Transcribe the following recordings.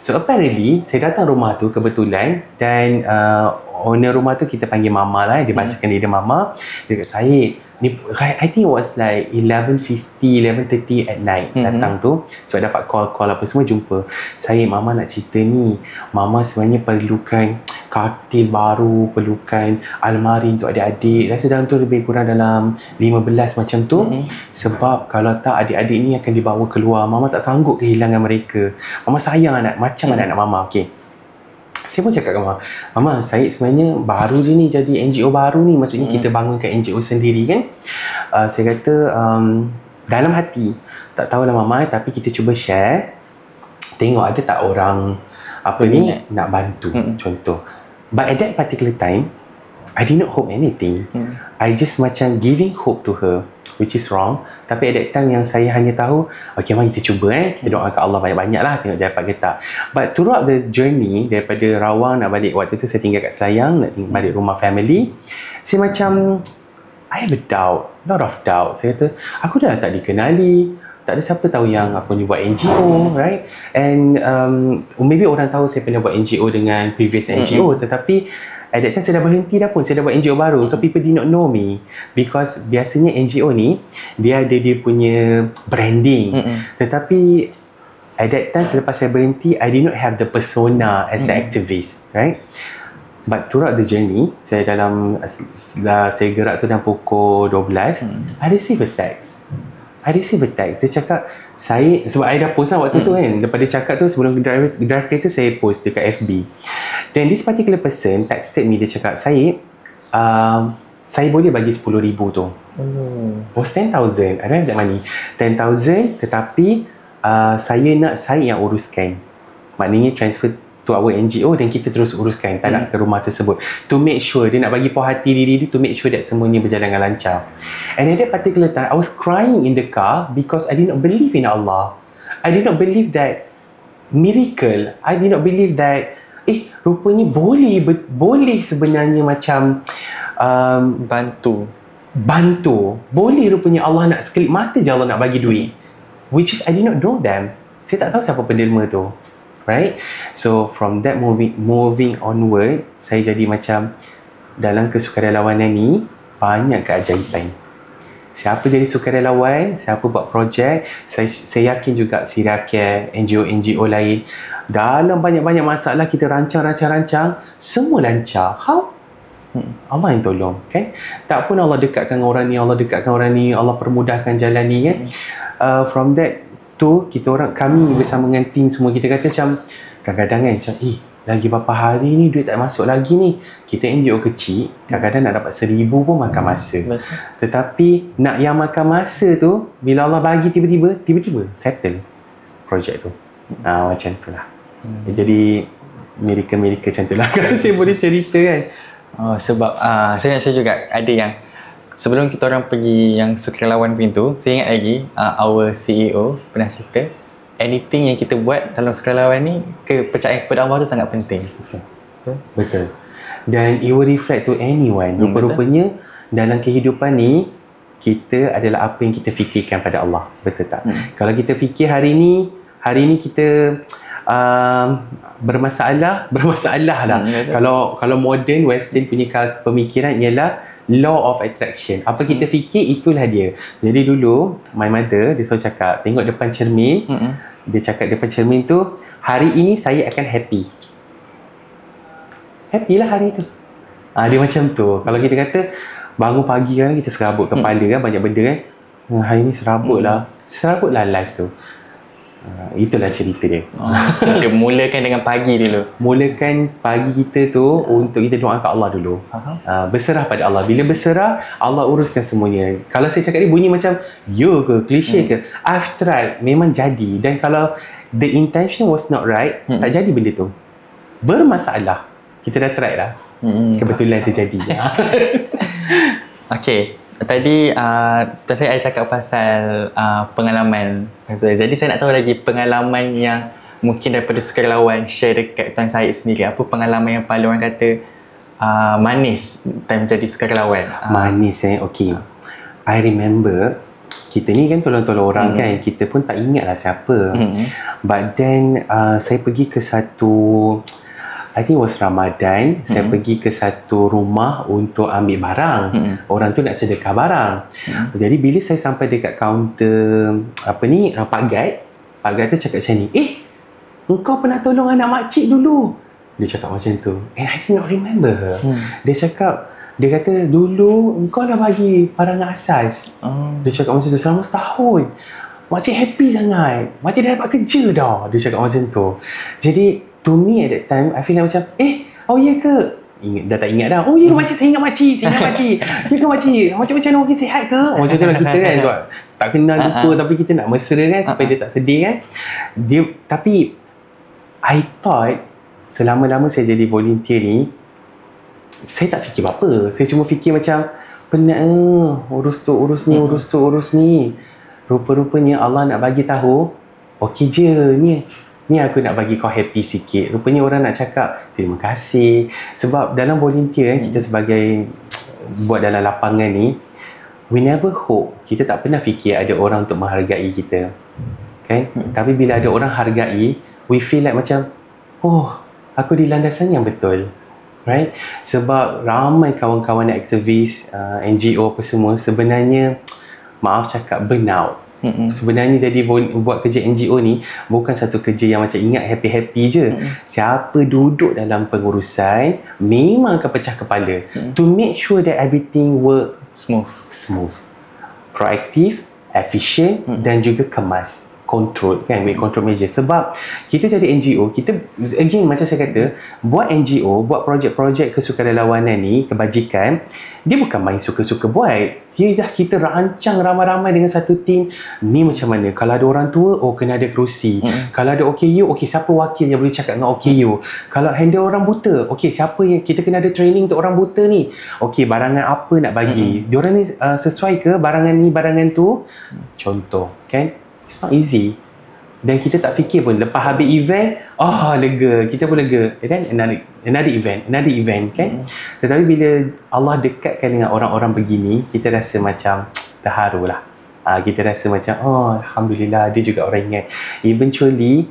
So apparently saya datang rumah tu kebetulan dan owner rumah tu kita panggil Mama lah, dia bahasakan dia Mama. Dia kata, Syed ni, I think it was like 11:50, 11:30 at night datang tu sebab dapat call apa semua, jumpa. Syed, Mama nak cerita ni, Mama sebenarnya perlukan katil baru, perlukan almari untuk adik-adik, rasa dalam tu lebih kurang dalam 15 macam tu. Sebab kalau tak adik-adik ni akan dibawa keluar, Mama tak sanggup kehilangan mereka, Mama sayang anak, macam anak-anak Mama. Okay, saya pun cakap dengan Mama, saya sebenarnya baru je ni jadi NGO baru ni, maksudnya kita bangunkan NGO sendiri kan. Saya kata dalam hati tak tahulah Mama, tapi kita cuba share, tengok ada tak orang apa ni nak bantu. Contoh, but at that particular time I did not hope anything. I just macam giving hope to her, which is wrong. Tapi at that time yang saya hanya tahu, okay, mari kita cuba kita doakan Allah banyak-banyak lah, tengok dia dapat ke tak. But throughout the journey, daripada Rawang nak balik, waktu tu saya tinggal kat Selayang, nak balik rumah family, saya macam I have a doubt, lot of doubt. Saya kata, aku dah tak dikenali, tak ada siapa tahu yang aku ni buat NGO, right? And maybe orang tahu saya pernah buat NGO dengan previous NGO, tetapi at that time saya dah berhenti dah pun, saya dah buat NGO baru. So people did not know me, because biasanya NGO ni dia ada dia punya branding, tetapi at that time selepas saya berhenti, I did not have the persona as an activist, right? But throughout the journey, saya gerak tu dalam pukul 12, I receive a text. Dia cakap, saya, sebab I dah post lah waktu tu kan, lepas dia cakap tu, sebelum drive kereta, saya post dekat FB. Then this particular person texted me, dia cakap, saya boleh bagi 10,000 tu. Was 10,000, I don't have that money. 10,000, tetapi saya yang uruskan. Maknanya transfer to our NGO dan kita terus uruskan, tak nak ke rumah tersebut, to make sure, dia nak bagi puas hati diri dia, to make sure that semuanya berjalan dengan lancar. And at that particular time, I was crying in the car because I did not believe in Allah. I did not believe that miracle. I did not believe that rupanya boleh sebenarnya macam bantu. Boleh rupanya Allah nak sekelip mata je Allah nak bagi duit. Which is I did not know them. Saya tak tahu siapa penderma tu. Right? So from that moving onward, saya jadi macam dalam kesukarelawanan ni banyak keajaiban. Siapa jadi sukarelawan, siapa buat projek, saya yakin juga Sirakia, NGO lain, dalam banyak-banyak masalah kita rancang, semua lancar. How? Allah yang tolong, kan? Tak pun Allah dekatkan orang ni, Allah permudahkan jalan ni, kan? From that tu, kami bersama dengan tim semua, kita kata macam kadang-kadang kan, macam lagi berapa hari ni duit tak masuk lagi ni. Kita NGO kecil, kadang-kadang nak dapat 1,000 pun makan masa. Tetapi nak yang makan masa tu, bila Allah bagi tiba-tiba settle projek tu. Macam tu lah. Jadi miracle macam tu lah kalau saya boleh cerita kan. Sebab saya juga ada yang sebelum kita orang pergi yang sukarelawan pintu, saya ingat lagi our CEO pernah cerita, anything yang kita buat dalam sukarelawan ni, kepercayaan kepada Allah tu sangat penting. Betul. Dan it will reflect to anyone. Rupa-rupanya dalam kehidupan ni, kita adalah apa yang kita fikirkan pada Allah. Betul tak? Kalau kita fikir hari ni kita bermasalah lah. Kalau modern western punya pemikiran ialah law of attraction. Apa kita fikir, itulah dia. Jadi dulu my mother, dia selalu cakap, tengok depan cermin, dia cakap depan cermin tu, hari ini saya akan happy lah hari tu. Dia macam tu. Kalau kita kata bangun pagi kan, kita serabut kepala kan, banyak benda kan, hari ni serabut lah life tu. Itulah cerita dia. Dia mulakan dengan pagi dulu. Mulakan pagi kita tu untuk kita doakan Allah dulu. Berserah pada Allah. Bila berserah, Allah uruskan semuanya. Kalau saya cakap ni bunyi macam klise ke, I've tried, memang jadi. Dan kalau the intention was not right, tak jadi benda tu. Bermasalah. Kita dah try lah. Kebetulan terjadi. Okay. Tadi saya ada cakap pasal pengalaman. Jadi saya nak tahu lagi pengalaman yang mungkin daripada sukarelawan share dekat Tuan Syed sendiri. Apa pengalaman yang paling orang kata manis time jadi sukarelawan? Manis okay. I remember kita ni kan tolong-tolong orang kan, kita pun tak ingat lah siapa. But then saya pergi ke satu, I think it was Ramadan, saya pergi ke satu rumah untuk ambil barang. Orang tu nak sedekah barang. Jadi bila saya sampai dekat kaunter Pak Guide tu cakap macam ni, engkau pernah tolong anak makcik dulu? Dia cakap macam tu. And I did not remember her. Dia kata dulu engkau dah bagi barangan asas. Dia cakap macam tu selama setahun. Makcik happy sangat. Makcik dah dapat kerja dah. Dia cakap macam tu. Jadi to me at that time, I feel like macam, oh ya ke? Dah tak ingat dah. Oh ya ke makcik? Saya ingat makcik. Ya ke makcik? Macam mana okey, sihat ke? Macam tu lah kita kan. Sebab tak kenal lupa tapi kita nak mesra kan supaya dia tak sedih kan. Tapi I thought selama-lama saya jadi volunteer ni, saya tak fikir apa-apa. Saya cuma fikir macam penat urus tu, urus ni. Rupa-rupanya Allah nak bagi tahu, okey je ni aku nak bagi kau happy sikit. Rupanya orang nak cakap terima kasih. Sebab dalam volunteer kita sebagai buat dalam lapangan ni, we never hope, kita tak pernah fikir ada orang untuk menghargai kita, okay? Tapi bila ada orang hargai, we feel like macam, aku di landasan yang betul, right? Sebab ramai kawan-kawan aktivis NGO apa semua sebenarnya, maaf cakap, burnout. Sebenarnya jadi buat kerja NGO ni bukan satu kerja yang macam ingat happy-happy je. Siapa duduk dalam pengurusan memang akan pecah kepala to make sure that everything work smooth, proaktif, efficient dan juga kemas, control kan, with control measure. Sebab kita jadi NGO, kita again macam saya kata, buat NGO, buat projek-projek kesukarelawanan ni, kebajikan, dia bukan main suka-suka buat. Kita rancang ramai-ramai dengan satu tim. Ni macam mana, kalau ada orang tua, kena ada kerusi. Kalau ada OKU, siapa wakil yang boleh cakap dengan OKU. Kalau handle orang buta, siapa yang kita kena ada training untuk orang buta ni. Barangan apa nak bagi, diorang ni sesuai ke barangan ni, barangan tu. Contoh kan, it's not easy. Dan kita tak fikir pun, lepas habis event, lega, kita pun lega. Then another event kan. Tetapi bila Allah dekatkan dengan orang-orang begini, kita rasa macam terharu lah. Kita rasa macam, Alhamdulillah, dia juga orang ingat. Eventually,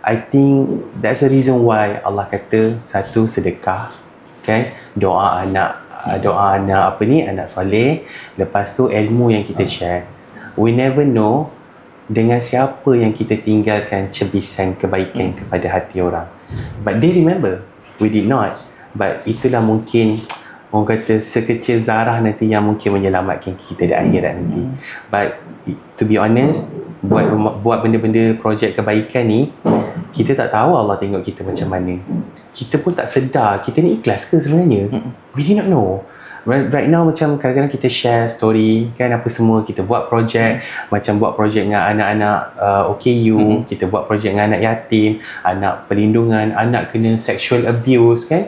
I think that's the reason why Allah kata, satu, sedekah, okay? Doa anak anak soleh. Lepas tu ilmu yang kita share. We never know dengan siapa yang kita tinggalkan cebisan kebaikan kepada hati orang. But they remember, we did not. But itulah mungkin orang kata sekecil zarah nanti yang mungkin menyelamatkan kita di akhirat nanti. But to be honest, buat benda-benda projek kebaikan ni, kita tak tahu Allah tengok kita macam mana. Kita pun tak sedar kita ni ikhlas ke sebenarnya. We did not know. Right now macam kadang-kadang kita share story kan, apa semua, kita buat projek, macam buat projek dengan anak-anak OKU, kita buat projek dengan anak yatim, anak perlindungan, anak kena sexual abuse kan,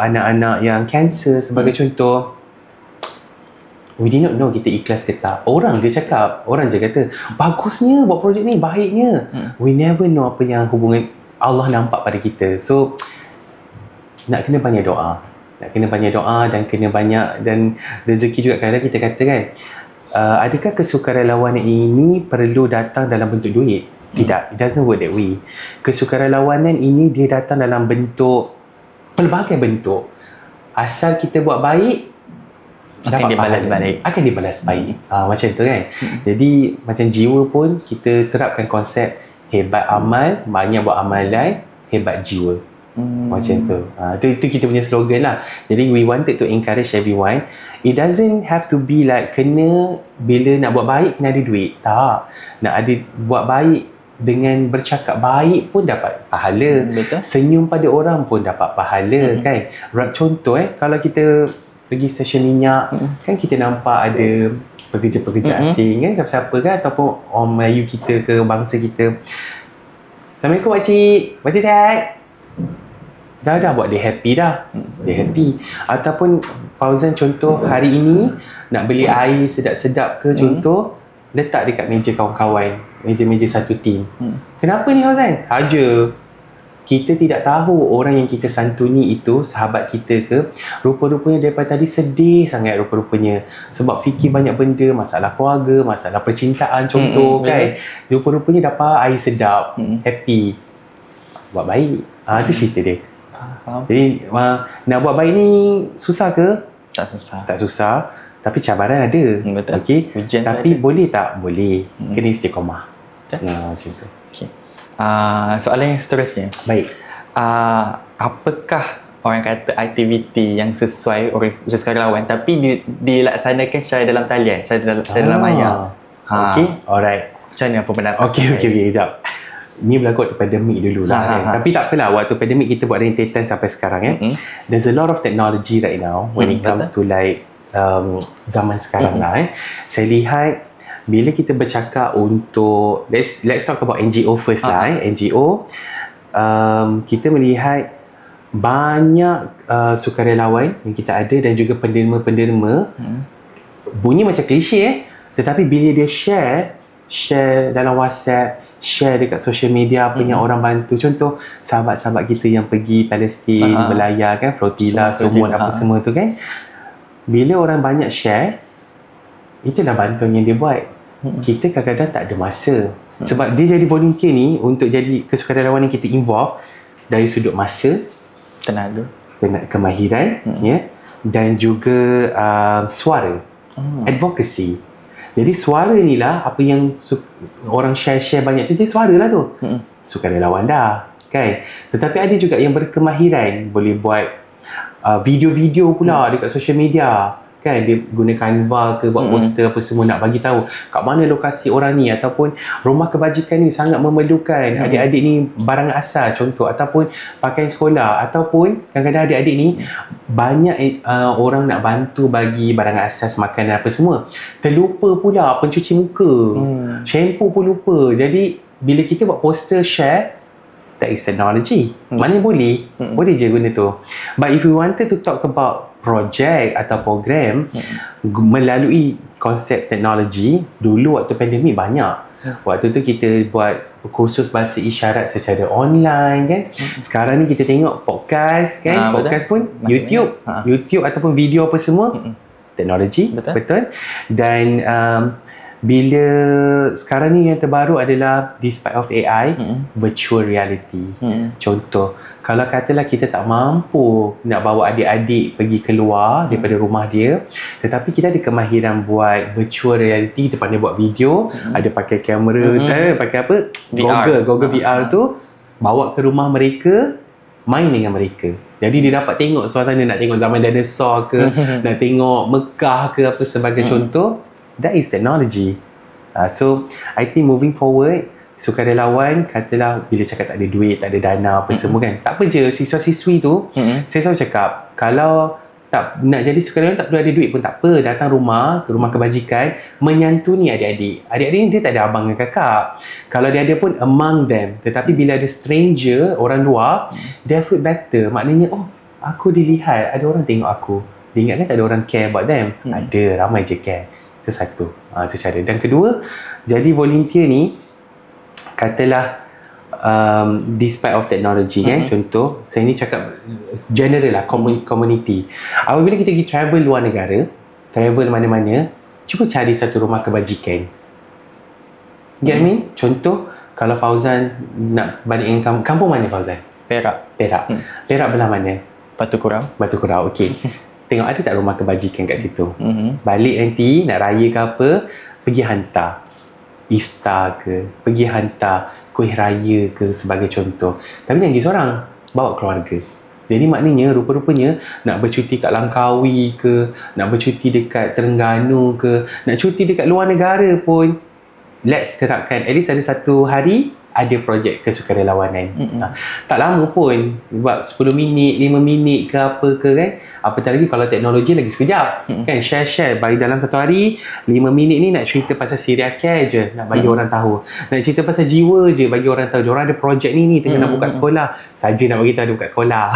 anak-anak yang cancer sebagai contoh. We did not know kita ikhlas ke tak. Orang je cakap, orang je kata bagusnya buat projek ni, baiknya. We never know apa yang hubungan Allah nampak pada kita. So nak kena banyak doa. Dan kena banyak, dan rezeki juga. Kadang kita kata kan, adakah kesukarelawanan ini perlu datang dalam bentuk duit? Tidak, it doesn't work that way. Kesukarelawanan ini dia datang dalam bentuk, pelbagai bentuk. Asal kita buat baik, akan dibalas baik. Macam tu kan. Jadi macam jiwa pun kita terapkan konsep hebat amal, banyak buat amalan, hebat jiwa. Macam tu. Itu kita punya slogan lah. Jadi we wanted to encourage everyone. It doesn't have to be like kena bila nak buat baik kena ada duit. Tak. Nak ada buat baik dengan bercakap baik pun dapat pahala. Betul. Senyum pada orang pun dapat pahala kan. Contoh kalau kita pergi stesen minyak kan, kita nampak ada pekerja-pekerja asing kan, siapa-siapa kan, ataupun orang Melayu kita ke, bangsa kita. Assalamualaikum pakcik. Pakcik sihat? Dah buat dia happy dah. Dia happy. Ataupun Fauzan contoh hari ini nak beli air sedap-sedap ke contoh, letak dekat meja kawan-kawan, meja-meja satu tim. Kenapa ni Fauzan? Saja. kita tidak tahu orang yang kita santuni itu sahabat kita ke, rupa-rupanya daripada tadi sedih sangat rupa-rupanya sebab fikir banyak benda, masalah keluarga, masalah percintaan contoh kan. Rupa-rupanya dapat air sedap, happy, buat baik. Itu cerita dia. Jadi nak buat baik ni susah ke? Tak susah. Tak susah, tapi cabaran ada. Betul. Okey. Ujian Tapi boleh tak? Boleh. Kena istiqamah. Macam tu. Okay. Soalan yang seterusnya. Baik. Apakah orang kata aktiviti yang sesuai oleh sukarelawan tapi dilaksanakan secara dalam talian, secara dalam maya? Okey, alright. Macam mana pendapat? Okey, sekejap. Ni berlaku waktu pandemik dulu lah kan. Tapi tak apalah, waktu pandemik kita buat rentetan sampai sekarang There's a lot of technology right now when it comes to like zaman sekarang lah Saya lihat bila kita bercakap untuk let's talk about NGO first lah NGO, kita melihat banyak sukarelawan yang kita ada dan juga penderma-penderma bunyi macam klise tetapi bila dia share dalam WhatsApp, share dekat social media apa yang orang bantu. Contoh sahabat-sahabat kita yang pergi Palestin belayar kan, flotilla semua apa semua tu kan, bila orang banyak share, itulah bantuan yang dia buat. Kita kadang-kadang tak ada masa sebab dia jadi volunteer ni untuk jadi kesukarelawan yang kita involve dari sudut masa, tenaga, kemahiran dan juga suara, advocacy. Jadi suara ni lah apa yang orang share banyak tu, dia suara lah tu. Sukarelawan dah kan. Tetapi ada juga yang berkemahiran, boleh buat video-video pula dekat social media kan. Dia guna Canva ke, buat poster apa semua, nak bagi tahu kat mana lokasi orang ni, ataupun rumah kebajikan ni sangat memerlukan adik-adik ni barang asas contoh, ataupun pakaian sekolah, ataupun kadang-kadang adik-adik ni banyak orang nak bantu bagi barang asas makanan apa semua, terlupa pula pencuci muka, shampoo pun lupa. Jadi bila kita buat poster share, that is technology. Mana boleh je guna tu. But if we wanted to talk about project atau program melalui konsep teknologi, dulu waktu pandemik banyak. Waktu tu kita buat kursus bahasa isyarat secara online kan. Sekarang ni kita tengok podcast kan, podcast pun YouTube ataupun video apa semua, teknologi. Betul. Dan bila sekarang ni yang terbaru adalah despite of AI, virtual reality. Contoh, kalau katalah kita tak mampu nak bawa adik-adik pergi keluar daripada rumah dia, tetapi kita ada kemahiran buat virtual reality, kita pandai buat video, ada pakai kamera, pakai apa? Google VR tu, bawa ke rumah mereka, main dengan mereka. Jadi dia dapat tengok suasana, nak tengok zaman dinosaur ke, nak tengok Mekah ke apa sebagai contoh. That is technology. So I think moving forward, sukarelawan katalah bila cakap tak ada duit, tak ada dana apa semua kan, tak apa je, siswa-siswi tu saya selalu cakap, kalau tak nak jadi sukarelawan tak perlu ada duit pun tak apa, datang ke rumah kebajikan, menyantuni adik-adik ni dia tak ada abang dan kakak, kalau dia ada pun among them. Tetapi bila ada stranger, orang luar, they feel better. Maknanya aku dilihat, ada orang tengok aku, dia ingat kan tak ada orang care about them. Ada, ramai je care. Itu satu, itu cara. Dan kedua, jadi volunteer ni katalah despite of technology kan, contoh saya ni cakap general lah, community. Apabila kita pergi travel luar negara, travel mana-mana, cuba cari satu rumah kebajikan. Get me? Contoh, kalau Fauzan nak balik dengan kampung mana Fauzan? Perak. Perak belah mana? Batu Kurau, okey. Tengok ada tak rumah kebajikan kat situ. Balik nanti nak raya ke apa, pergi hantar iftar ke, pergi hantar kuih raya ke sebagai contoh. Tapi jangan pergi seorang, bawa keluarga. Jadi maknanya rupa-rupanya nak bercuti kat Langkawi ke, nak bercuti dekat Terengganu ke, nak cuti dekat luar negara pun, let's terapkan at least ada satu hari ada projek kesukarelawanan. Tak lama pun, buat 10 minit, 5 minit ke apa ke kan. Apatah lagi kalau teknologi lagi sekejap. Kan share bagi dalam satu hari 5 minit ni nak cerita pasal serial care je, nak bagi orang tahu. Nak cerita pasal jiwa je, bagi orang tahu. Diorang ada projek ni tengah nak buka sekolah. Saja nak bagi tahu ada buka sekolah.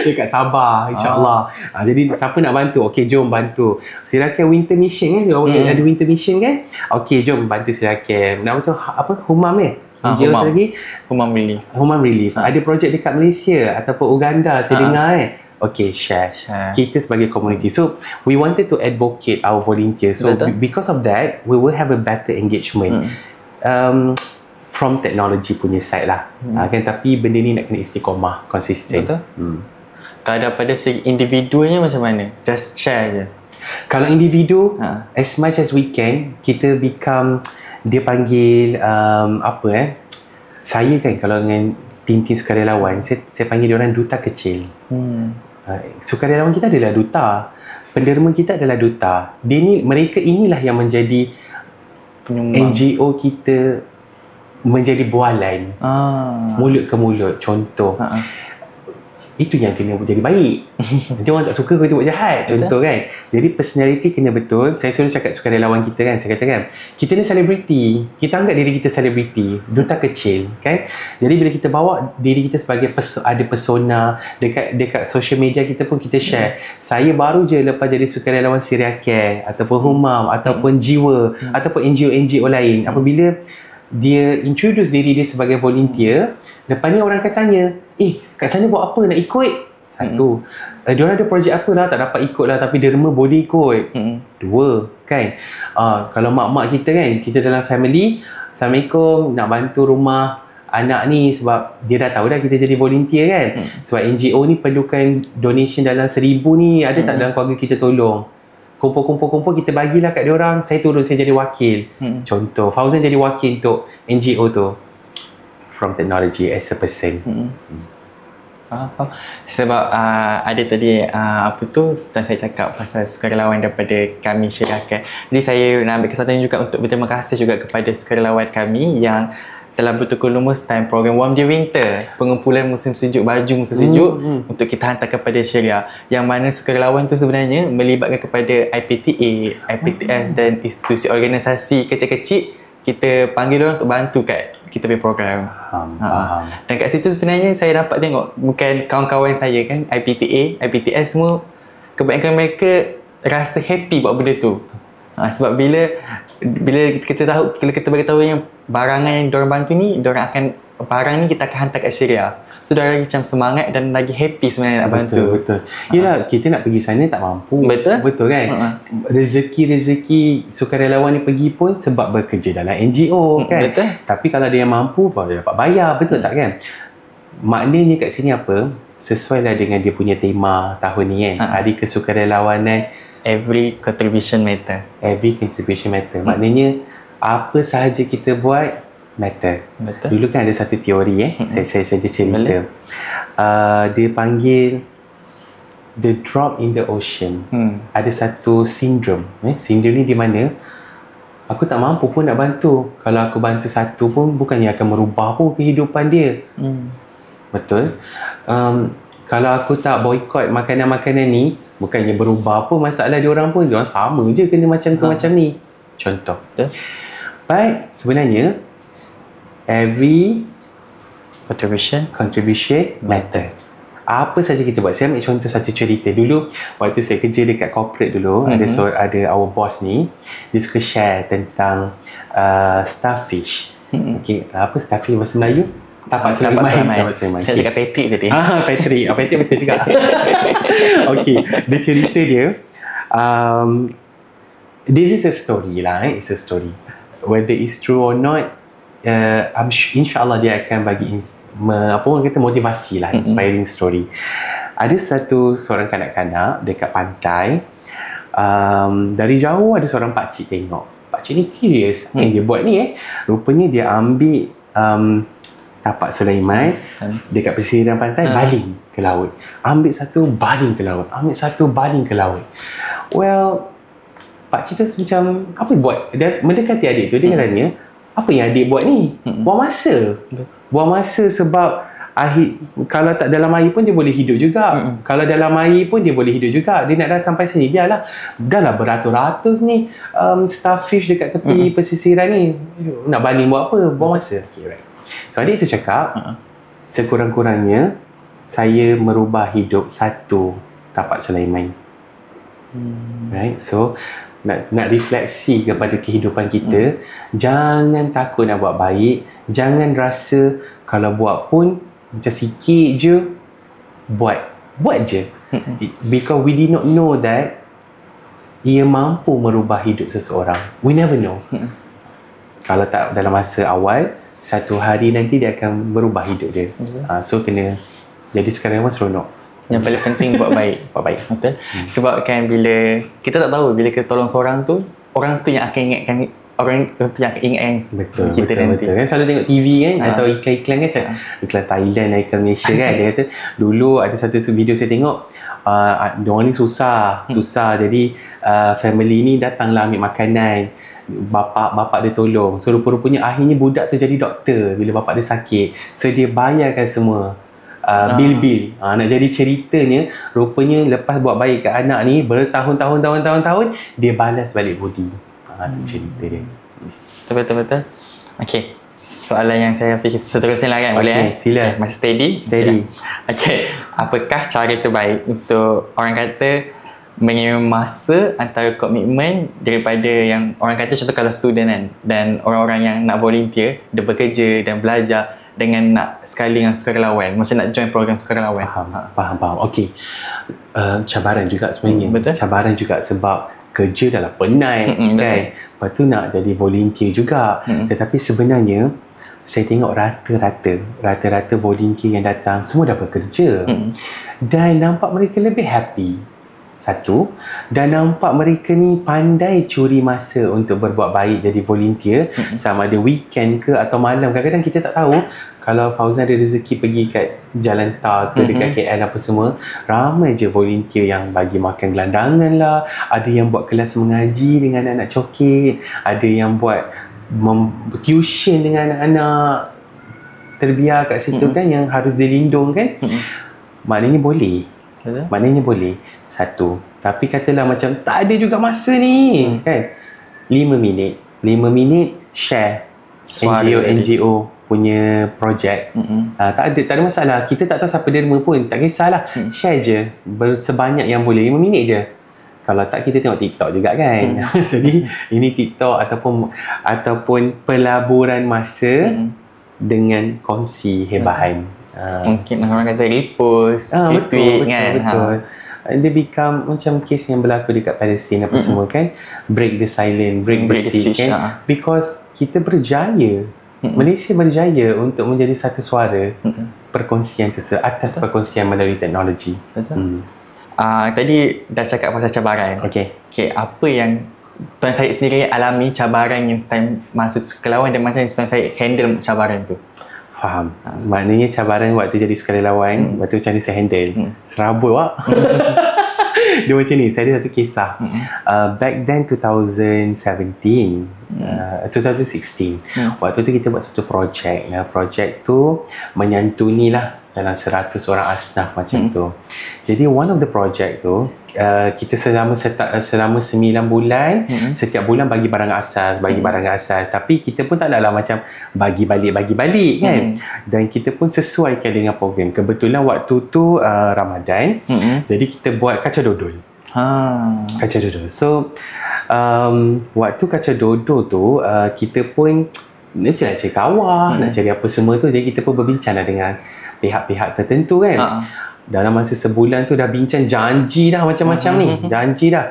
Dekat Sabah, insyaAllah. Jadi siapa nak bantu? Okey, jom bantu. Serial care winter mission kan? Ada winter mission kan? Okey, jom bantu serial care. Nak betul apa? Humam NGO Humam. lagi Human Relief. Relief. Ada projek dekat Malaysia ataupun Uganda saya dengar Okay, share. Kita sebagai community. So, we wanted to advocate our volunteers. So, because of that, we will have a better engagement. From technology punya side lah. Kan? Tapi benda ni nak kena istiqomah, konsisten. Betul. Kalau daripada segi individunya macam mana? Just share je. Kalau individu, as much as we can, kita become, dia panggil, saya kan kalau dengan tim-tim sukarelawan, saya panggil dia orang duta kecil. Sukarelawan kita adalah duta. Penderma kita adalah duta. Mereka inilah yang menjadi penyumbang. NGO kita menjadi bualan. Mulut ke mulut. Contoh. Itu yang kena jadi baik. Nanti orang tak suka kita buat jahat. Contoh kan. Jadi personality kena betul. Saya selalu cakap sukarelawan kita kan. Saya kata kan, kita ni selebriti. Kita anggap diri kita selebriti. Duta kecil kan. Jadi bila kita bawa diri kita sebagai ada persona dekat social media kita pun kita share. Saya baru je lepas jadi sukarelawan Syria Care ataupun Humam ataupun Jiwa ataupun NGO-NGO lain. Apabila dia introduce diri dia sebagai volunteer, lepas ni orang akan tanya, kat sana buat apa, nak ikut? Satu, diorang ada projek apa lah, tak dapat ikut lah, tapi derma boleh ikut. Dua, kan, kalau mak-mak kita kan, kita dalam family, Assalamualaikum, nak bantu rumah anak ni sebab dia dah tahu dah kita jadi volunteer kan. Sebab NGO ni perlukan donation dalam 1,000 ni, ada tak dalam keluarga kita tolong? Kumpul kita bagilah kat dia orang, saya turun, saya jadi wakil. Contoh Fauzan jadi wakil untuk NGO tu from technology as a person. Sebab ada tadi apa tu dan saya cakap pasal sukarelawan daripada kami Syarikat. Jadi saya nak ambil kesempatan juga untuk berterima kasih juga kepada sukarelawan kami yang telah bertukar-lumus time program Warm the Winter, pengumpulan musim sejuk, baju musim sejuk untuk kita hantar kepada Syria, yang mana sukarelawan tu sebenarnya melibatkan kepada IPTA, IPTS dan institusi organisasi kecil-kecil. Kita panggil orang untuk bantu kat kita punya program. Dan kat situ sebenarnya saya dapat tengok bukan kawan-kawan saya kan, IPTA, IPTS semua, kebanyakan mereka rasa happy buat benda tu. Sebab bila kita tahu, bila kita beritahu yang barangan yang diorang bantu ni, diorang akan, barang ni kita akan hantar kat Syria. So diorang lagi macam semangat dan lagi happy sebenarnya nak bantu. Betul. Yelah, kita nak pergi sana tak mampu. Betul kan? Rezeki sukarelawan ni pergi pun sebab bekerja dalam NGO kan. Betul. Tapi kalau dia mampu, baru dapat bayar. Betul tak kan? Maknanya kat sini apa? Sesuai lah dengan dia punya tema tahun ni kan. Hari kesukarelawanan, Every contribution matter. Every contribution matter. Maknanya apa sahaja kita buat matter. Betul. Dulu kan ada satu teori saya saja cerita. Dia panggil the drop in the ocean. Ada satu sindrom. Sindrom ni di mana aku tak mampu pun nak bantu. Kalau aku bantu satu pun bukannya akan merubah pun kehidupan dia. Betul. Kalau aku tak boykot makanan-makanan ni, bukannya berubah apa masalah diorang pun. Diorang sama je kena macam tu macam ni. Contoh. But sebenarnya every contribution matter. Apa saja kita buat. Saya ambil contoh satu cerita. Dulu waktu saya kerja dekat corporate dulu, ada our boss ni, dia suka share tentang starfish. Okay, apa starfish bahasa Melayu? Tapak Sulaiman. Saya cakap Patrick tadi. Patrick. Patrick betul juga. Okay, dia cerita dia. This is a story lah. It's a story. Whether it's true or not, insyaAllah dia akan bagi apa orang kata motivasi lah, inspiring story. Ada seorang kanak-kanak dekat pantai. Dari jauh ada seorang pakcik tengok. Pakcik ni curious. Dia buat ni Rupanya dia ambil tapak Sulaiman dekat pesisir pantai, baling ke laut. Ambil satu, baling ke laut. Ambil satu, baling ke laut. Well, pakcik tu macam, apa buat? Dia mendekati adik tu, dia katanya, apa yang adik buat ni? Buang masa. Buang masa sebab kalau tak dalam air pun dia boleh hidup juga. Kalau dalam air pun dia boleh hidup juga. Dia nak dah sampai sini, biarlah. Dah lah beratus-ratus ni starfish dekat tepi pesisiran ni. Nak baling buat apa? Buang masa. Okay, right. So adik tu cakap, sekurang-kurangnya saya merubah hidup satu tapak Sulaiman. Right. So nak refleksi kepada kehidupan kita. Jangan takut nak buat baik, jangan rasa kalau buat pun macam sikit je, buat je. Because we did not know that ia mampu merubah hidup seseorang. We never know. Kalau tak dalam masa awal, satu hari nanti dia akan berubah hidup dia. So kena jadi sukarelawan seronok. Yang paling penting buat baik. Buat baik. Betul. Sebab kan bila kita tak tahu, bila kita tolong seorang tu, orang tu yang akan ingatkan, orang tu yang akan ingatkan kita nanti. Betul. Kan selalu tengok TV kan, atau iklan-iklan kan, iklan Thailand, iklan Malaysia kan, dia kata dulu ada satu video saya tengok, diorang ni susah. Jadi family ni datanglah ambil makanan, bapak dia tolong. So rupa-rupanya akhirnya budak tu jadi doktor bila bapak dia sakit. So dia bayarkan semua bil-bil. Nak jadi ceritanya, rupanya lepas buat baik kat anak ni bertahun-tahun dia balas balik budi. Itu cerita dia. Betul. Okey, soalan yang saya fikir seterusnya lah kan, boleh sila. Masih steady? Okey. Apakah cara terbaik untuk orang kata mengirim masa antara komitmen daripada yang orang kata contoh kalau student kan, dan orang-orang yang nak volunteer, dia bekerja dan belajar dengan nak sekali dengan sukarelawan, macam nak join program sukarelawan. Faham. Okey. Cabaran juga sebenarnya. Betul. Cabaran juga sebab kerja dah lah penat kan. Lepas tu nak jadi volunteer juga. Tetapi sebenarnya saya tengok rata-rata volunteer yang datang semua dah bekerja. Dan nampak mereka lebih happy. Satu, dan nampak mereka ni pandai curi masa untuk berbuat baik jadi volunteer, sama ada weekend ke atau malam. Kadang-kadang kita tak tahu kalau Fauzan ada rezeki pergi kat Jalan Tar ke dekat KL apa semua, ramai je volunteer yang bagi makan gelandangan lah, ada yang buat kelas mengaji dengan anak coket, ada yang buat tuition dengan anak-anak terbiar kat situ kan, yang harus dilindung kan. Maknanya boleh. Satu. Tapi katalah macam tak ada juga masa ni kan. 5 minit share NGO punya projek. Tak ada masalah. Kita tak tahu siapa derma pun, tak kisahlah. Share je sebanyak yang boleh. 5 minit je. Kalau tak, kita tengok TikTok juga kan. Jadi ini TikTok ataupun pelaburan masa dengan kongsi hebahan. Mungkin orang kata repost, retweet kan. Betul. Dia become macam kes yang berlaku dekat Palestin apa semua kan. Break the silence, break the siege kan. Because kita berjaya, Malaysia berjaya untuk menjadi satu suara perkongsian atas perkongsian melalui teknologi. Betul. Tadi dah cakap pasal cabaran. Okey, apa yang Tuan Syed sendiri alami cabaran yang time masa sukarelawan, dan macam Tuan Syed handle cabaran tu? Faham. Maknanya cabaran waktu jadi sukarelawan, waktu macam mana saya handle? Serabut wak. Dia macam ni, saya ada satu kisah. Back then 2016. Waktu tu kita buat satu projek. Projek tu menyantuni lah dalam 100 orang asnaf macam tu. Jadi one of the project tu, kita selama 9 bulan, setiap bulan bagi barang asas, tapi kita pun tak naklah macam bagi balik kan. Dan kita pun sesuaikan dengan program. Kebetulan waktu tu Ramadan, jadi kita buat kacau dodol. Kacau dodol. So waktu kacau dodol tu, kita pun mesti nak cari kawah, nak cari apa semua tu. Jadi kita pun berbincang lah dengan pihak-pihak tertentu kan. Dalam masa sebulan tu dah bincang janji dah macam-macam ni. Janji dah.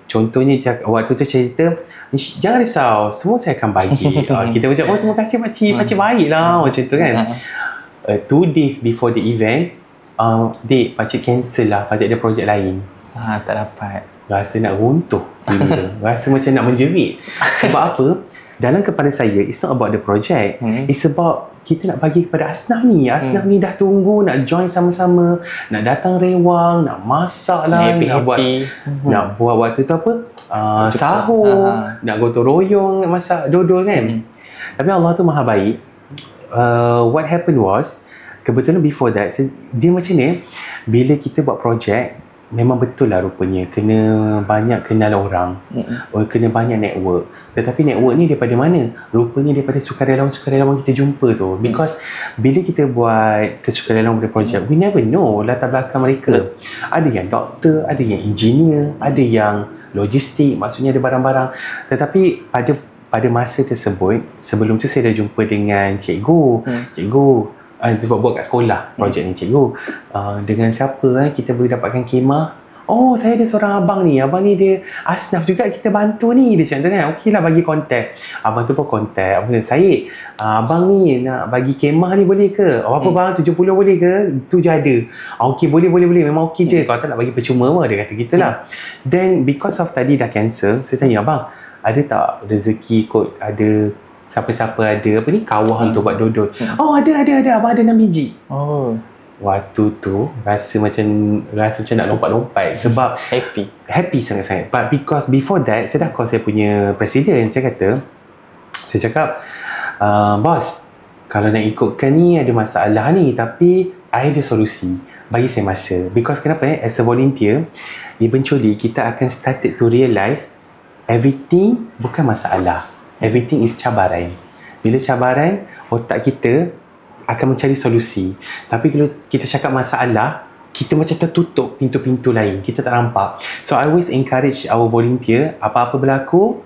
Contohnya waktu tu cerita, jangan risau, semua saya akan bagi. Kita macam, terima kasih pakcik baik lah macam tu kan. 2 days before the event, Dek, pakcik cancel lah, pakcik ada projek lain. Tak dapat. Rasa nak runtuh. Rasa macam nak menjerit. Sebab apa? Dalam kepala saya, it's not about the project. It's about kita nak bagi kepada asnaf ni. Asnaf ni dah tunggu nak join sama-sama, nak datang rewang, nak masak lah, nak buat waktu tu apa, sahur, nak gotong royong, masak dodol kan. Tapi Allah tu maha baik. What happened was, kebetulan before that, dia macam ni, bila kita buat projek, memang betul lah rupanya kena banyak kenal orang, kena banyak network. Tetapi network ni daripada mana? Rupanya daripada sukarelawan-sukarelawan kita jumpa tu. Because bila kita buat kesukarelawan pada projek, we never know latar belakang mereka. Ada yang doktor, ada yang engineer, ada yang logistik, maksudnya ada barang-barang. Tetapi pada masa tersebut, sebelum tu saya dah jumpa dengan cikgu. Cikgu buat kat sekolah projek ni, cikgu. Dengan siapa kita boleh dapatkan kemah? Oh, saya ada seorang abang ni dia asnaf juga, kita bantu ni. Dia cakap kan, okeylah bagi kontak. Abang tu pun kontak. Abang kata, Syed, abang ni nak bagi kemah ni boleh ke? Apa bang, 70 boleh ke? Tu je ada. Okey, boleh. Memang okey je. Kalau tak nak bagi percuma apa, dia kata gitulah. Then, because of tadi dah cancel, saya tanya, abang, ada tak rezeki kot, ada siapa-siapa ada apa ni, kawah untuk buat dodol? Oh, ada. Abang ada 6 biji. Oh. Waktu tu rasa macam nak lompat-lompat sebab happy sangat-sangat. But because before that saya dah call saya punya presiden. Saya cakap, bos, kalau nak ikutkan ni ada masalah ni, tapi I ada solusi, bagi saya masa. Because kenapa as a volunteer, eventually kita akan started to realise everything bukan masalah, everything is cabaran. Bila cabaran, otak kita akan mencari solusi. Tapi kalau kita cakap masalah, kita macam tertutup pintu-pintu lain, kita tak nampak. So I always encourage our volunteer, apa-apa berlaku,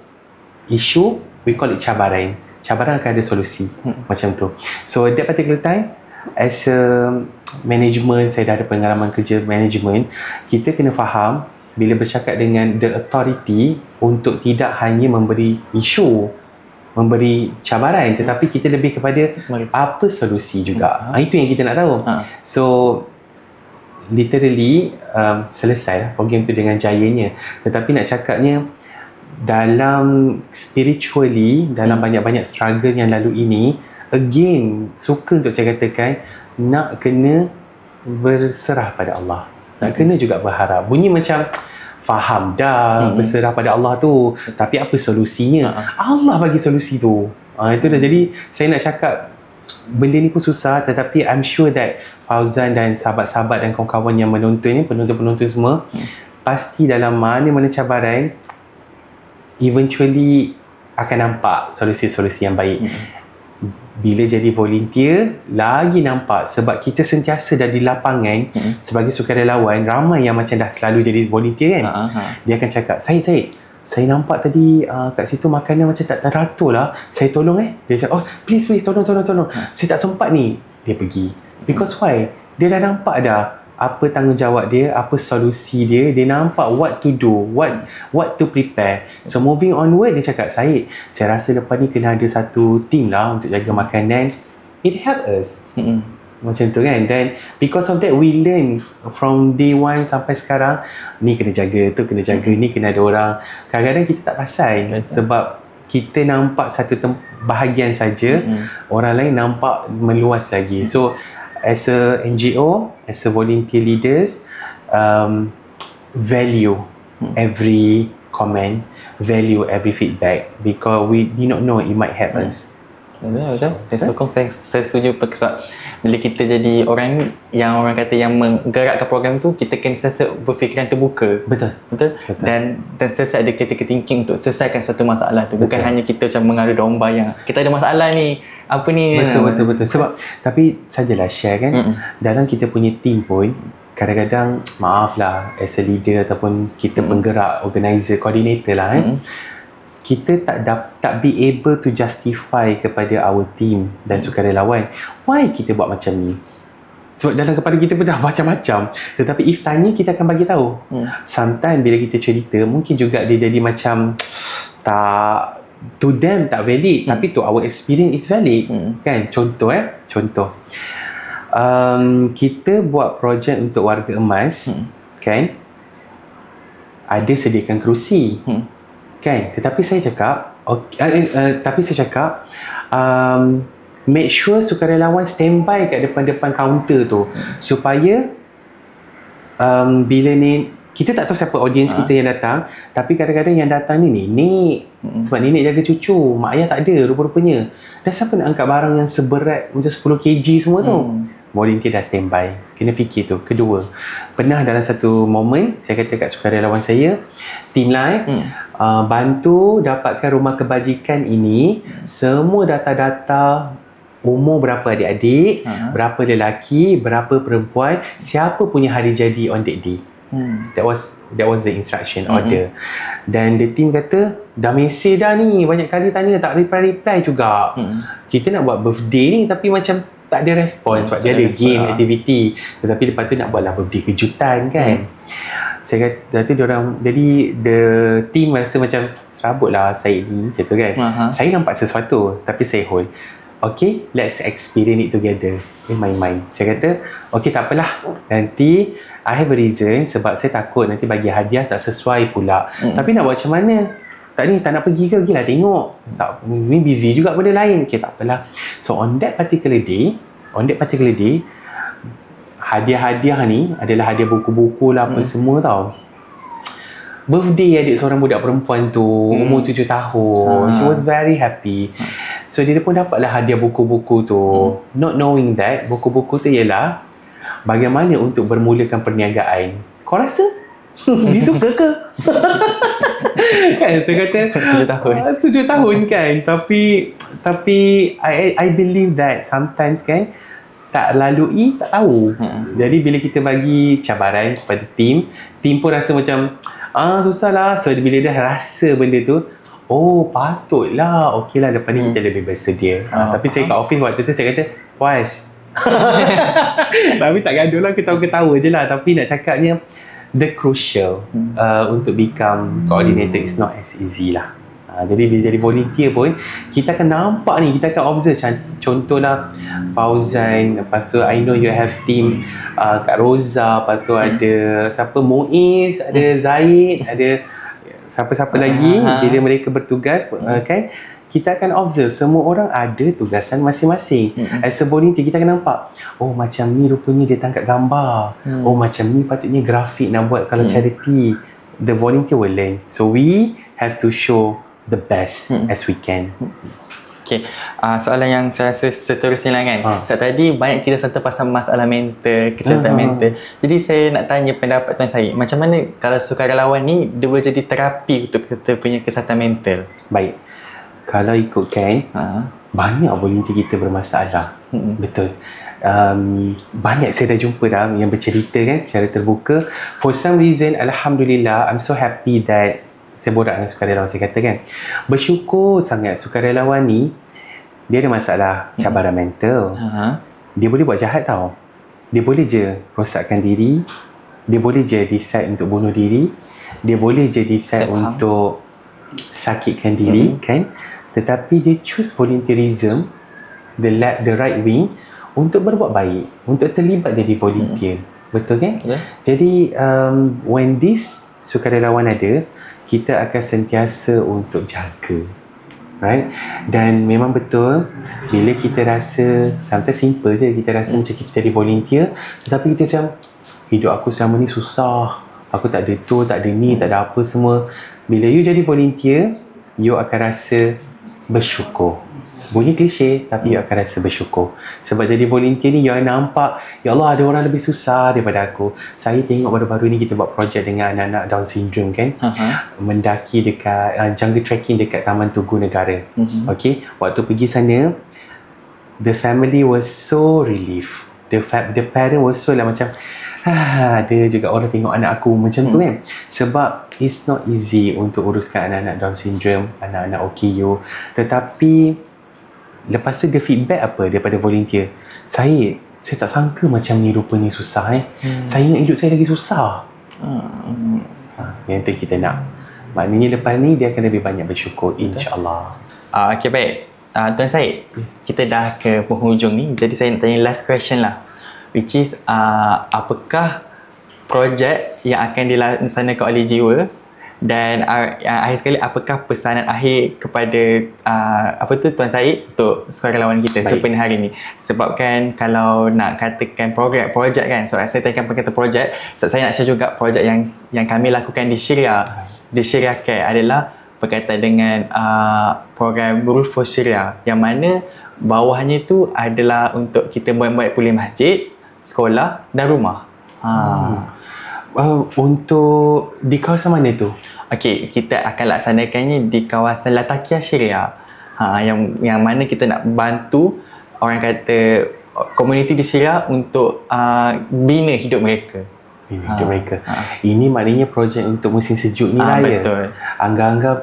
isu, we call it cabaran. Cabaran akan ada solusi. Macam tu. So that particular time, as a management, saya dah ada pengalaman kerja management, kita kena faham bila bercakap dengan the authority untuk tidak hanya memberi isu, memberi cabaran, tetapi kita lebih kepada apa solusi juga. Itu yang kita nak tahu. So literally selesai program tu dengan jayanya. Tetapi nak cakapnya, dalam spiritually, dalam banyak-banyak struggle yang lalu ini, again suka untuk saya katakan, nak kena berserah pada Allah, nak kena juga berharap. Bunyi macam faham dah, berserah pada Allah tu, tapi apa solusinya? Allah bagi solusi tu. Itu dah. Jadi saya nak cakap benda ni pun susah, tetapi I'm sure that Fauzan dan sahabat-sahabat dan kawan-kawan yang menonton ni, penonton-penonton semua, pasti dalam mana-mana cabaran eventually akan nampak solusi-solusi yang baik. Bila jadi volunteer, lagi nampak, sebab kita sentiasa dah di lapangan sebagai sukarelawan. Ramai yang macam dah selalu jadi volunteer kan. Dia akan cakap, saya nampak tadi kat situ makanan macam tak teratur lah, saya tolong Dia cakap, oh please tolong. Saya tak sempat ni. Dia pergi. Because why? Dia dah nampak dah apa tanggungjawab dia, apa solusi dia. Dia nampak what to do, what to prepare. So moving onward, dia cakap, saya rasa lepas ni kena ada satu team lah untuk jaga makanan. It help us. Macam tu kan. Dan because of that, we learn from day one sampai sekarang, ni kena jaga, tu kena jaga, ni kena ada orang. Kadang-kadang kita tak perasan sebab kita nampak satu bahagian saja, orang lain nampak meluas lagi. So as a NGO, as a volunteer leaders, value every comment, value every feedback, because we do not know, it might help us. Betul. Saya sokong, saya setuju. Sebab bila kita jadi orang yang orang kata yang menggerakkan program tu, kita kena sentiasa berfikiran terbuka. Betul. Dan sentiasa ada critical thinking untuk selesaikan satu masalah tu. Bukan hanya kita macam mengadu domba yang kita ada masalah ni, apa ni. Betul. Sebab tapi sajalah share kan, dalam kita punya team pun kadang-kadang, maaf lah, as a leader ataupun kita penggerak, organizer, coordinator lah kita tak be able to justify kepada our team dan sukarelawan why kita buat macam ni. Sebab dalam kepala kita pun dah macam-macam, tetapi if tanya, kita akan bagi tahu. Sometimes bila kita cerita, mungkin juga dia jadi macam tak, to them tak valid, tapi to our experience is valid. Kan? Contoh kita buat projek untuk warga emas, kan, ada sediakan kerusi, kan, tetapi saya cakap make sure sukarelawan standby kat depan-depan kaunter tu, supaya bila ni kita tak tahu siapa audience kita yang datang, tapi kadang-kadang yang datang ni nenek, sebab nenek jaga cucu, mak ayah tak ada rupa-rupanya, dan siapa nak angkat barang yang seberat macam 10 kg semua tu. Volunteer dah standby. Kena fikir tu. Kedua, pernah dalam satu momen saya kata kat sukarelawan saya, team lah bantu dapatkan rumah kebajikan ini, semua data-data umur berapa adik-adik, berapa lelaki, berapa perempuan, siapa punya hari jadi on that day. That was the instruction order. Dan the team kata dah mesej dah ni, banyak kali tanya tak reply juga. Kita nak buat birthday ni tapi macam tak ada respon sebab dia ada game activity, tetapi lepas tu nak buatlah birthday kejutan kan. Saya kata tu diorang, jadi the team rasa macam serabut lah Syed ni macam tu kan. Saya nampak sesuatu tapi saya hold. Okay, let's experience it together in my mind. Saya kata, okay tak apalah, nanti I have a reason sebab saya takut nanti bagi hadiah tak sesuai pula. Tapi nak buat macam mana? Tak nak pergi ke? Pergilah tengok. Tak, ni busy juga benda lain. Okay, tak apalah. So on that particular day, hadiah-hadiah ni adalah hadiah buku-buku lah apa semua tau. Birthday adik seorang budak perempuan tu, umur 7 tahun. She was very happy. So dia pun dapatlah hadiah buku-buku tu. Not knowing that buku-buku tu ialah bagaimana untuk bermulakan perniagaan. Kau rasa? Dia suka ke? Kan saya kata 7 tahun kan. Tapi I believe that sometimes kan tak lalui tak tahu. Jadi bila kita bagi cabaran kepada team pun rasa macam susah lah. So bila dia rasa benda tu, oh patutlah, okey lah lepas ni kita lebih bersedia. Tapi saya kat office waktu tu saya kata puas. Tapi tak gaduh lah, ketawa-ketawa je lah. Tapi nak cakapnya the crucial untuk become coordinator is not as easy lah. Jadi bila jadi volunteer pun kita akan nampak ni, kita akan observe. Contohlah Fauzan, lepas tu I know you have team Kak Roza, lepas tu ada siapa, Muiz, ada Zaid, ada siapa-siapa lagi. Bila mereka bertugas kan, kita akan observe semua orang ada tugasan masing-masing. As a volunteer kita akan nampak, oh macam ni rupanya dia tangkap gambar, oh macam ni patutnya grafik nak buat kalau charity. The volunteer will learn. So we have to show the best as we can. Okay, soalan yang saya rasa seterusnya lah kan. Sebab tadi banyak kita sentuh pasal masalah mental, kesihatan mental. Jadi saya nak tanya pendapat Tuan Syed, macam mana kalau sukarelawan ni dia boleh jadi terapi untuk kita punya kesihatan mental? Baik, kalau ikutkan banyak volunteer kita bermasalah. Betul. Banyak saya dah jumpa dah yang bercerita kan secara terbuka. For some reason, Alhamdulillah, I'm so happy that saya borak dengan sukarelawan. Saya kata kan, bersyukur sangat sukarelawan ni dia ada masalah cabaran mental. Dia boleh buat jahat tau. Dia boleh je rosakkan diri, dia boleh je decide untuk bunuh diri, dia boleh je decide untuk sakitkan diri kan. Tetapi dia choose volunteerism, the right wing, untuk berbuat baik, untuk terlibat jadi volunteer. Betul kan? Jadi when this sukarelawan ada, kita akan sentiasa untuk jaga, right? Dan memang betul bila kita rasa, sometimes simple je, kita rasa macam kita jadi volunteer tetapi kita macam hidup aku selama ni susah, aku tak ada tu, tak ada ni, tak ada apa semua. Bila you jadi volunteer, you akan rasa bersyukur. Bunyi klise tapi you akan rasa bersyukur. Sebab jadi volunteer ni you akan nampak, ya Allah ada orang lebih susah daripada aku. Saya tengok baru-baru ni kita buat projek dengan anak-anak Down syndrome kan. Mendaki dekat jungle trekking dekat Taman Tugu Negara. Okay, waktu pergi sana the family was so relieved. The parent was so lah macam ada juga orang tengok anak aku macam tu kan. Sebab it's not easy untuk uruskan anak-anak Down syndrome, anak-anak OKU. Tetapi lepas tu dia feedback apa daripada volunteer, saya tak sangka macam ni rupanya susah saya ingat hidup saya lagi susah. Yang tu kita nak, maknanya lepas ni dia akan lebih banyak bersyukur, insyaAllah. Okay, baik. Tuan Syed, kita dah ke penghujung ni, jadi saya nak tanya last question lah, which is apakah projek yang akan dilaksanakan oleh Jiwa, dan akhir sekali apakah pesanan akhir kepada Tuan Syed untuk sukarelawan kita sepenuh hari ni? Sebab kan kalau nak katakan projek kan, so saya tanyakan perkata projek, so saya nak share juga projek yang kami lakukan di Syria, di Syria Care adalah berkaitan dengan program Rule for Syria, yang mana bawahnya itu adalah untuk kita buat pulih masjid, sekolah dan rumah. Untuk di kawasan mana tu? Okey, kita akan laksanakannya di kawasan Latakia Syria. Yang mana kita nak bantu orang kata komuniti di Syria untuk bina hidup mereka. Ini untuk mereka. Ini maknanya projek untuk musim sejuk ni lah ya. Betul. Anggap-anggap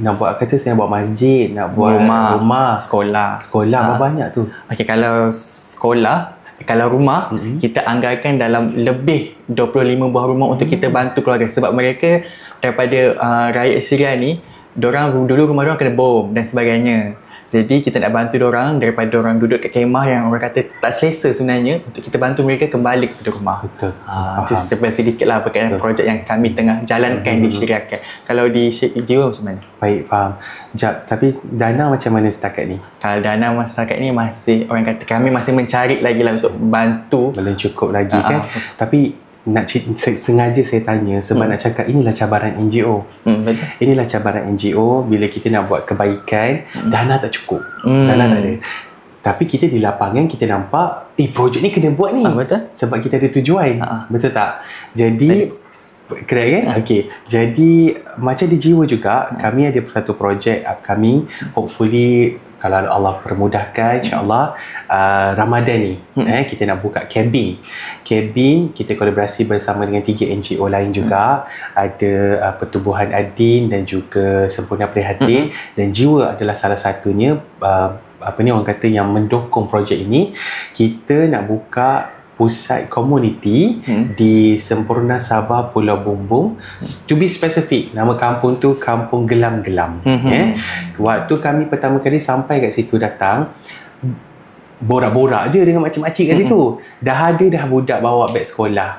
nak buat, kata saya nak buat masjid, nak buat rumah sekolah. Berapa banyak tu? Okey, kalau sekolah, kalau rumah, kita anggarkan dalam lebih 25 buah rumah untuk kita bantu keluarga. Sebab mereka daripada rakyat Syria ni, dorang dulu rumah dorang kena bom dan sebagainya. Jadi kita nak bantu dorang daripada dorang duduk kat kemah yang orang kata tak selesa sebenarnya, untuk kita bantu mereka kembali kepada rumah. Betul. Itu sedikit lah berkaitan projek yang kami tengah jalankan di Syria. Kalau di Jiwa macam mana? Baik, faham. Jap, tapi dana macam mana setakat ni? Kalau dana masyarakat ni masih, orang kata kami masih mencari lagi lah untuk bantu. Belum cukup lagi kan? Tapi nak sengaja saya tanya sebab nak cakap inilah cabaran NGO. Betul. Inilah cabaran NGO bila kita nak buat kebaikan, dana tak cukup. Dana tak ada. Tapi kita di lapangan kita nampak projek ni kena buat ni. Betul. Sebab kita ada tujuan. Betul tak? Jadi correct kan? Okey. Jadi macam di Jiwa juga, kami ada satu projek upcoming, hopefully kalau Allah permudahkan, insyaAllah Ramadan ni kita nak buka cabin. Kita kolaborasi bersama dengan 3 NGO lain juga. Ada Pertubuhan Adin dan juga Sempurna Prihatin, dan Jiwa adalah salah satunya orang kata yang mendukung projek ini. Kita nak buka pusat komuniti di Sempurna Sabah Pulau Bumbung. To be specific, nama kampung tu Kampung Gelam-Gelam. Waktu kami pertama kali sampai kat situ, datang borak-borak je dengan makcik-makcik kat situ. Dah budak bawa beg sekolah.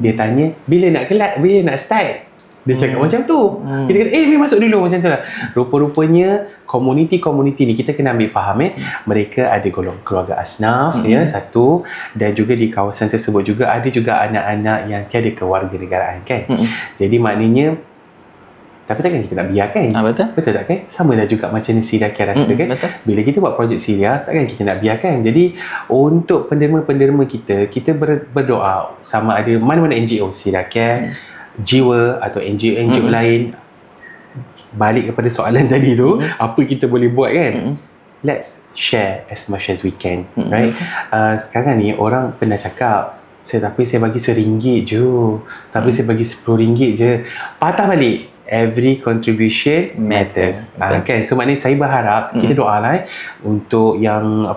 Dia tanya, bila nak start? Dia cakap macam tu. Kita kata, pergi masuk dulu macam tu lah. Rupa-rupanya komuniti ni kita kena ambil faham mereka ada keluarga asnaf satu, dan juga di kawasan tersebut juga ada juga anak-anak yang tiada kewarganegaraan kan. Jadi maknanya, tapi takkan kita nak biarkan. Betul tak kan? Sama dah juga macam Syria rasa kan. Betul. Bila kita buat projek Syria, takkan kita nak biarkan. Jadi untuk penderma-penderma kita berdoa sama ada mana-mana NGO Syria Jiwa atau NGO lain, balik kepada soalan tadi tu, apa kita boleh buat kan? Let's share as much as we can, right? Sekarang ni orang pernah cakap, tapi saya bagi RM1 je, tapi saya bagi RM10 je. Patah balik, every contribution matters. Kan? So maknanya saya berharap, kita doa lah untuk yang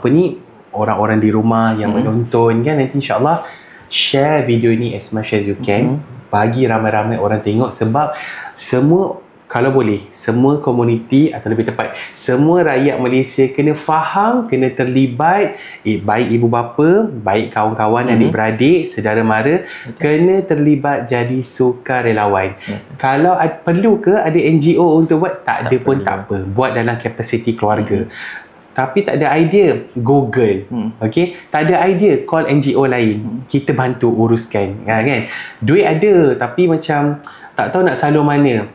orang-orang di rumah yang menonton kan, nanti insyaAllah share video ni as much as you can. Bagi ramai-ramai orang tengok, sebab kalau boleh, semua komuniti atau lebih tepat, semua rakyat Malaysia kena faham, kena terlibat, baik ibu bapa, baik kawan-kawan, adik-beradik, saudara mara, kena terlibat jadi sukarelawan. Kalau perlu ke ada NGO untuk buat? Tak ada pun tak apa. Buat dalam kapasiti keluarga. Tapi tak ada idea, Google. Tak ada idea, call NGO lain. Kita bantu uruskan. Kan? Duit ada, tapi macam tak tahu nak salur mana.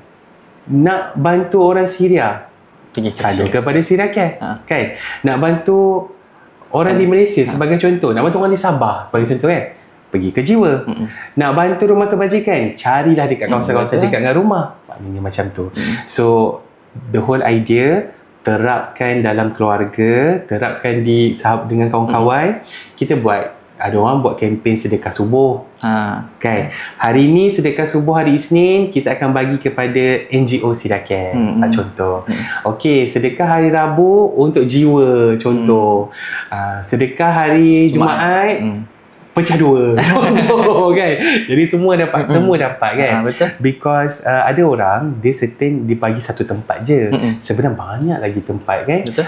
Nak bantu orang Syria, salur kepada Syria kan? Nak bantu orang di Malaysia sebagai contoh, nak bantu orang di Sabah sebagai contoh kan? Pergi ke Jiwa. Nak bantu rumah kebajikan, carilah dekat kawasan-kawasan dekat dengan rumah. Maknanya macam tu. So, the whole idea, terapkan dalam keluarga, terapkan dengan kawan-kawan. Kita ada orang buat kempen sedekah subuh. Kan? Hari ni sedekah subuh hari Isnin, kita akan bagi kepada NGO Sidakat. Contoh. Okey, sedekah hari Rabu untuk Jiwa, contoh. Sedekah hari Jumaat, pecah dua. Contoh kan. Jadi semua dapat kan. Betul. Because ada orang dia bagi satu tempat je. Sebenarnya banyak lagi tempat kan. Betul.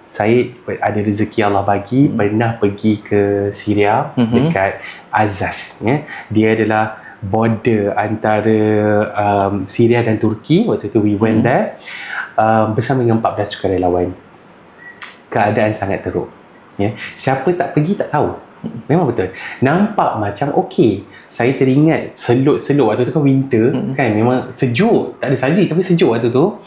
Saya ada rezeki Allah bagi, pernah pergi ke Syria dekat Azaz Dia adalah border antara Syria dan Turki. Waktu tu we went there bersama dengan 14 sukarelawan. Keadaan sangat teruk. Siapa tak pergi tak tahu. Memang betul. Nampak macam okey. Saya teringat selut-selut waktu tu kan winter kan, memang sejuk, tak ada salji tapi sejuk waktu tu.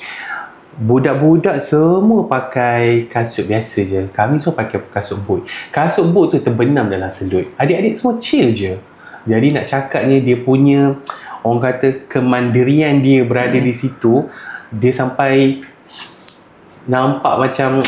Budak-budak semua pakai kasut biasa je. Kami semua pakai kasut boot. Kasut boot tu terbenam dalam selut. Adik-adik semua chill je. Jadi nak cakapnya dia punya, orang kata kemandirian dia berada di situ, dia sampai nampak macam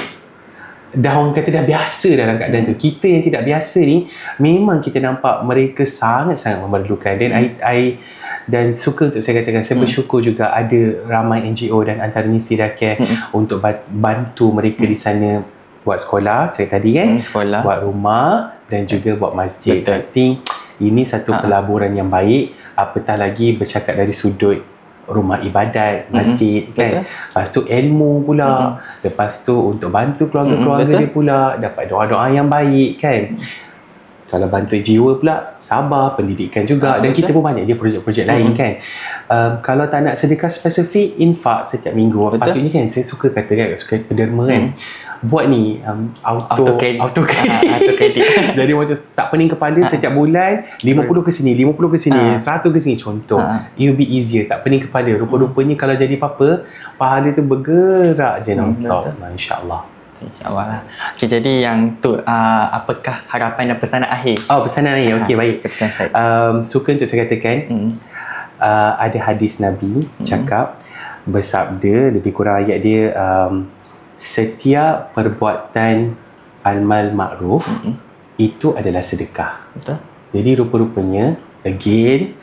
dah orang kata dah biasa dalam keadaan tu. Kita yang tidak biasa ni, memang kita nampak mereka sangat-sangat memerlukan. Dan I dan suka untuk saya katakan, saya bersyukur juga ada ramai NGO dan antaranya Siracare untuk bantu mereka di sana buat sekolah, saya tadi kan, sekolah, buat rumah dan juga buat masjid. Betul. I think ini satu pelaburan yang baik, apatah lagi bercakap dari sudut rumah ibadat, masjid kan. Lepas tu ilmu pula. Lepas tu untuk bantu keluarga-keluarga dia pula dapat doa-doa yang baik kan. Kalau bantu jiwa pula, sabar, pendidikan juga. Dan kita pun banyak dia projek-projek lain kan. Kalau tak nak sedekah spesifik, infak setiap minggu. Patutnya kan, saya suka kata kan, suka pederma kan, buat ni auto kredit. Jadi macam tak pening kepala, setiap bulan 50 ke sini, 50 ke sini, 100 ke sini contoh. It will be easier, tak pening kepala. Rupa-rupanya kalau jadi apa-apa, pahala tu bergerak je non-stop. InsyaAllah. InsyaAllah lah. Okay, jadi yang tu apakah harapan dan pesanan akhir? Oh, pesanan akhir. Okey, baik. Suka untuk saya katakan, ada hadis Nabi cakap, bersabda, lebih kurang ayat dia, setiap perbuatan amal makruf itu adalah sedekah. Betul. Jadi rupa-rupanya, again,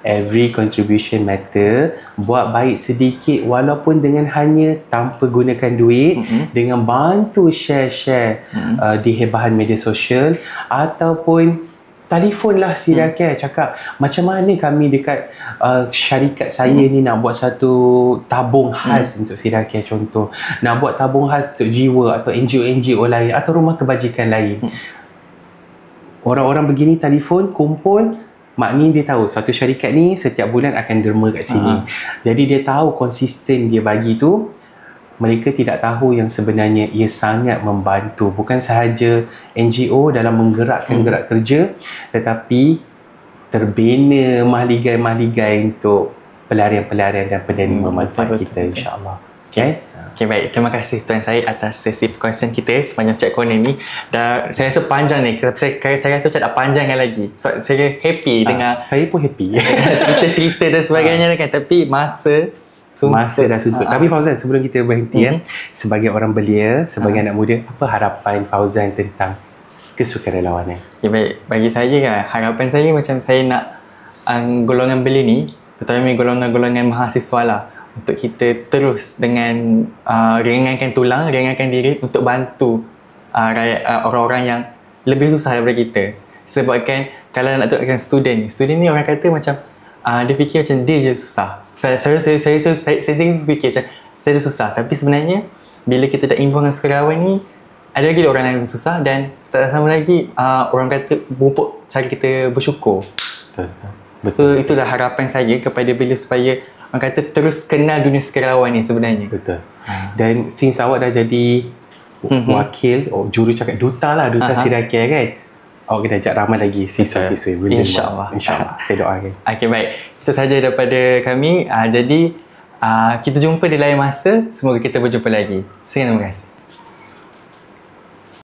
every contribution matter. Buat baik sedikit walaupun dengan hanya tanpa gunakan duit, dengan bantu share di hebahan media sosial, ataupun telefon lah Siracare, cakap macam mana kami dekat syarikat saya ni nak buat satu tabung khas untuk Siracare contoh, nak buat tabung khas untuk jiwa atau NGO-NGO lain atau rumah kebajikan lain. Orang-orang begini telefon, kumpul, maknanya dia tahu suatu syarikat ni setiap bulan akan derma kat sini. Jadi dia tahu konsisten dia bagi tu. Mereka tidak tahu yang sebenarnya ia sangat membantu, bukan sahaja NGO dalam menggerakkan gerak kerja, tetapi terbina mahligai-mahligai untuk pelarian-pelarian dan penerima manfaat kita, insyaAllah. Okay? Okay, baik. Terima kasih Tuan Syed atas sesi perkongsian kita sepanjang Chat Corner ni. Dan saya rasa panjang ni. Saya rasa macam nak panjangkan lagi. So, saya happy dengan... Saya pun happy. cerita-cerita dan sebagainya kan. Tapi masa dah suntuk. Tapi Fauzan, sebelum kita berhenti sebagai orang belia, sebagai anak muda, apa harapan Fauzan tentang kesukarelawanan? Ya, baik. Bagi saya kan, harapan saya macam saya nak golongan belia ni, terutama golongan-golongan mahasiswa lah, untuk kita terus dengan ringankan tulang, ringankan diri untuk bantu orang-orang yang lebih susah daripada kita. Sebab kan kalau nak tengokkan student ni orang kata macam dia fikir macam dia je susah. Saya fikir macam saya je susah, tapi sebenarnya bila kita dah involve dengan sukarelawan ni, ada lagi orang lain yang susah, dan tak sama lagi orang kata pupuk cara kita bersyukur. Betul. Itulah harapan saya kepada beliau, supaya orang kata terus kenal dunia sukarelawan ni sebenarnya. Betul. Dan since awak dah jadi wakil, juru cakap duta Siracare kan, awak kena ajak ramai lagi siswa-siswa. InsyaAllah. Saya doakan. Okay, baik. Itu sahaja daripada kami. Jadi kita jumpa di lain masa. Semoga kita berjumpa lagi. Sekian, terima kasih.